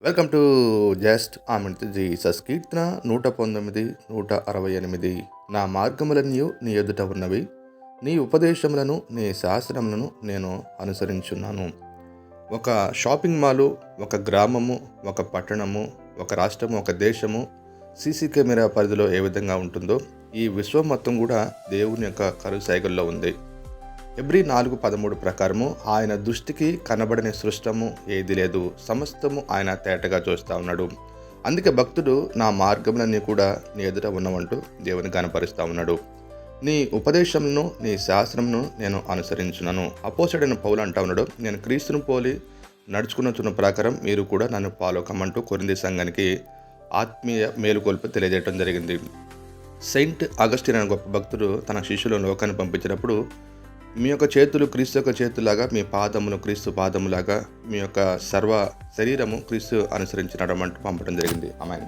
Welcome to just amen Jesus. కీర్తన 119, 168. నా మార్గములన్నీ నీ ఎదుట ఉన్నవి, నీ ఉపదేశములను నీ శాస్త్రములను నేను అనుసరించున్నాను. ఒక షాపింగ్ మాలు, ఒక గ్రామము, ఒక పట్టణము, ఒక రాష్ట్రము, ఒక దేశము సీసీ కెమెరా పరిధిలో ఏ విధంగా ఉంటుందో ఈ విశ్వం మొత్తం కూడా దేవుని యొక్క కరుసైగల్లో ఉంది. హెబ్రీ 4:13 ప్రకారము ఆయన దృష్టికి కనబడని సృష్టము ఏది లేదు, సమస్తము ఆయన తేటగా చూస్తూ ఉన్నాడు. అందుకే భక్తుడు నా మార్గములన్నీ కూడా నీ ఎదుట ఉన్నవంటూ దేవుని కనపరుస్తూ ఉన్నాడు. నీ ఉపదేశములను నీ శాస్త్రమును నేను అనుసరించున్నాను. అపోసడైన పౌలు అంటా ఉన్నాడు, నేను క్రీస్తును పోలి నడుచుకున్న ప్రకారం మీరు కూడా నన్ను ఫాలో కమ్మంటూ కొరింథీ సంఘానికి ఆత్మీయ మేలుకొల్పు తెలియజేయడం జరిగింది. సెయింట్ అగస్టిన్ అనే గొప్ప భక్తుడు తన శిష్యులను లోకాన్ని పంపించినప్పుడు, మీ యొక్క చేతులు క్రీస్తు యొక్క చేతులాగా, మీ పాదములు క్రీస్తు పాదములాగా, మీ యొక్క సర్వ శరీరము క్రీస్తు అనుసరించి నడమంటూ పంపడం జరిగింది. ఆమేన్.